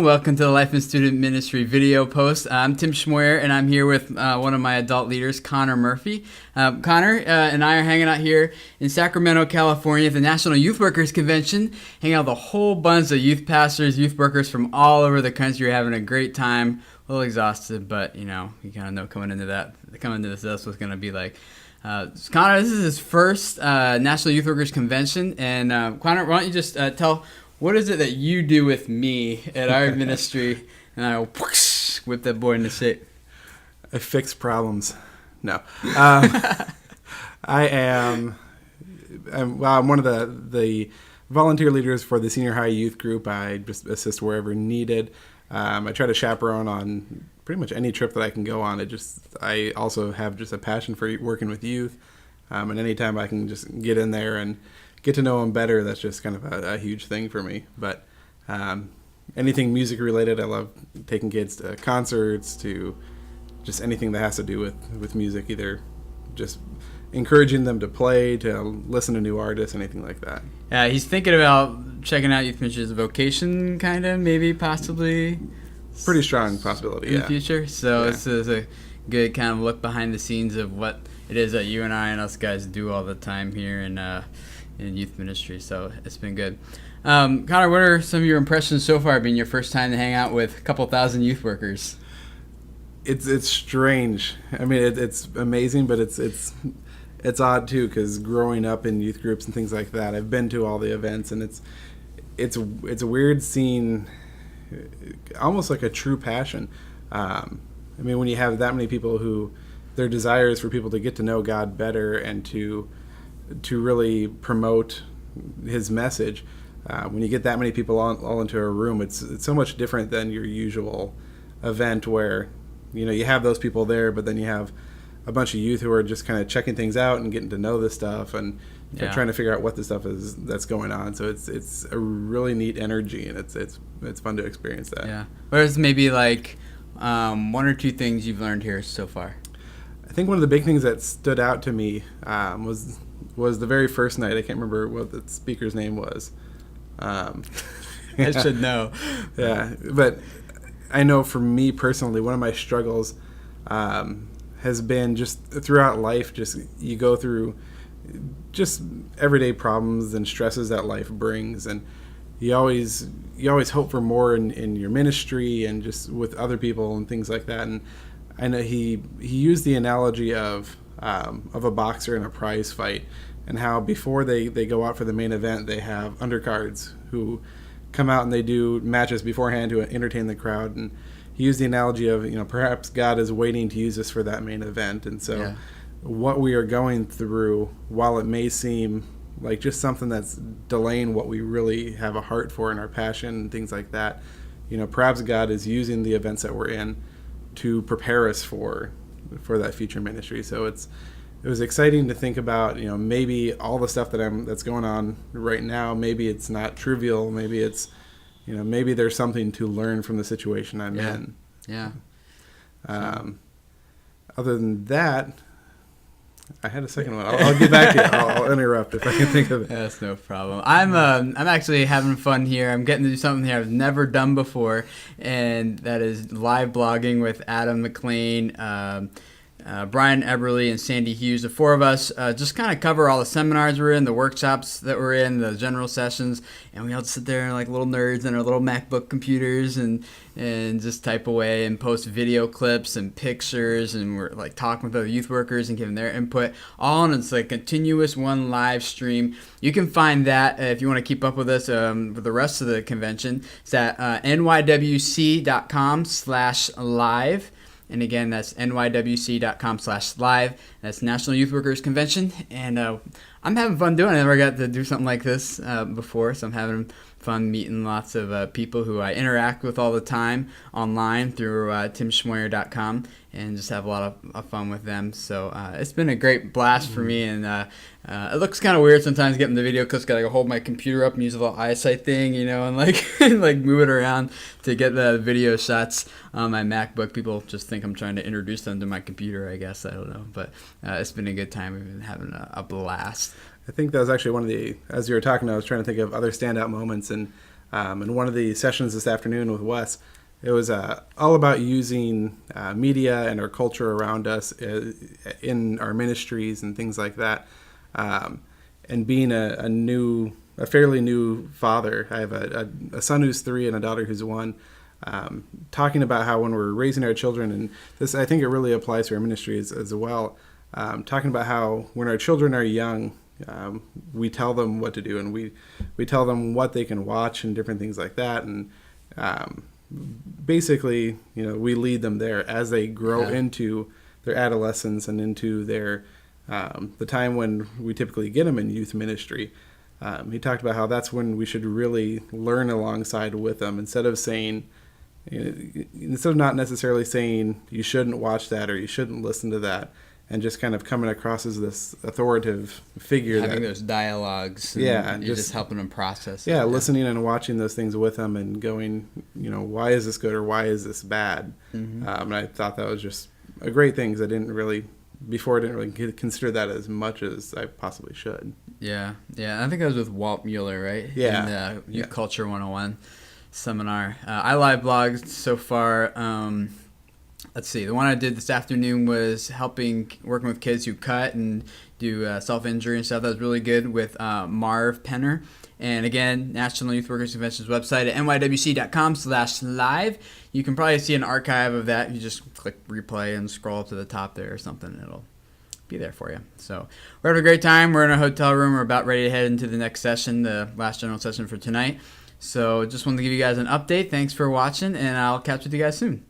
welcome to the Life and Student Ministry video post. I'm Tim Schmoyer, and I'm here with one of my adult leaders, Connor Murphy. Connor and I are hanging out here in Sacramento, California at the National Youth Workers Convention, hanging out with a whole bunch of youth pastors, youth workers from all over the country. We're having a great time, a little exhausted, but you kind of know coming into this, that's what's going to be like. Connor, this is his first National Youth Workers Convention, and Connor, why don't you just tell what is it that you do with me at our ministry? And I'll whip that boy into shape. I fix problems. No. I'm one of the volunteer leaders for the senior high youth group. I just assist wherever needed. I try to chaperone on pretty much any trip that I can go on. I also have just a passion for working with youth. And anytime I can just get in there and get to know them better, that's just kind of a huge thing for me. But anything music related, I love taking kids to concerts, to just anything that has to do with music, either just encouraging them to play, to listen to new artists, anything like that. Yeah, he's thinking about checking out Youth Ministry's vocation, kind of, maybe, possibly. Pretty strong possibility, in the future. So This is a good kind of look behind the scenes of what it is that you and I and us guys do all the time here in youth ministry. So it's been good. Connor, what are some of your impressions so far, being your first time to hang out with a couple thousand youth workers? It's strange. I mean, it's amazing, but it's odd too, because growing up in youth groups and things like that, I've been to all the events, and it's a weird seeing, almost like a true passion. I mean, when you have that many people who their desire is for people to get to know God better and to really promote his message, when you get that many people all into a room, it's so much different than your usual event where you have those people there, but then you have a bunch of youth who are just kind of checking things out and getting to know this stuff and trying to figure out what the stuff is that's going on. So it's a really neat energy, and it's fun to experience that. Yeah. What is maybe like one or two things you've learned here so far? I think one of the big things that stood out to me was the very first night. I can't remember what the speaker's name was. I should know. Yeah, but I know for me personally, one of my struggles has been just throughout life. Just you go through just everyday problems and stresses that life brings, and you always hope for more in your ministry and just with other people and things like that. And I know he used the analogy of a boxer in a prize fight, and how before they go out for the main event, they have undercards who come out and they do matches beforehand to entertain the crowd. And he used the analogy of perhaps God is waiting to use us for that main event. And so what we are going through, while it may seem like just something that's delaying what we really have a heart for and our passion and things like that, perhaps God is using the events that we're in to prepare us for that future ministry. So it was exciting to think about, maybe all the stuff that's going on right now, maybe it's not trivial, maybe it's, maybe there's something to learn from the situation I'm in. Yeah. Other than that, I had a second one. I'll get back to you. I'll interrupt if I can think of it. That's no problem. I'm actually having fun here. I'm getting to do something here I've never done before, and that is live blogging with Adam McLean, Brian Eberly, and Sandy Hughes. The four of us just kind of cover all the seminars we're in, the workshops that we're in, the general sessions, and we all sit there like little nerds on our little MacBook computers and just type away and post video clips and pictures, and we're like talking with other youth workers and giving their input, all in it's like continuous one live stream. You can find that if you want to keep up with us for the rest of the convention. It's at nywc.com/live. And again, that's nywc.com/live. That's National Youth Workers Convention. And I'm having fun doing it. I never got to do something like this before, so I'm having fun meeting lots of people who I interact with all the time online through timschmoyer.com, and just have a lot of fun with them. So it's been a great blast for me, and it looks kind of weird sometimes getting the video clips. Gotta hold my computer up and use a little eyesight thing, and like like move it around to get the video shots on my MacBook. People just think I'm trying to introduce them to my computer, I guess. I don't know, but it's been a good time. We've been having a blast. I think that was actually one of the, as you were talking, I was trying to think of other standout moments, and And one of the sessions this afternoon with Wes, it was all about using media and our culture around us in our ministries and things like that. And being a fairly new father, I have a son who's 3 and a daughter who's 1. Talking about how when we're raising our children, and this I think it really applies to our ministry as well. Talking about how when our children are young, we tell them what to do, and we tell them what they can watch and different things like that, and basically, we lead them there as they grow into their adolescence and into their the time when we typically get them in youth ministry. He talked about how that's when we should really learn alongside with them, instead of not necessarily saying you shouldn't watch that or you shouldn't listen to that, and just kind of coming across as this authoritative figure. Having those dialogues. And you're just helping them process it. Yeah, listening and watching those things with them and going, why is this good or why is this bad? Mm-hmm. And I thought that was just a great thing, because I didn't really consider that as much as I possibly should. Yeah. I think that was with Walt Mueller, right? Yeah. In the Youth Culture 101 seminar. I live blogged so far. Let's see. The one I did this afternoon was working with kids who cut and do self-injury and stuff. That was really good with Marv Penner. And again, National Youth Workers Convention's website at nywc.com/live. You can probably see an archive of that. You just click replay and scroll up to the top there or something, and it'll be there for you. So we're having a great time. We're in a hotel room. We're about ready to head into the next session, the last general session for tonight. So just wanted to give you guys an update. Thanks for watching, and I'll catch with you guys soon.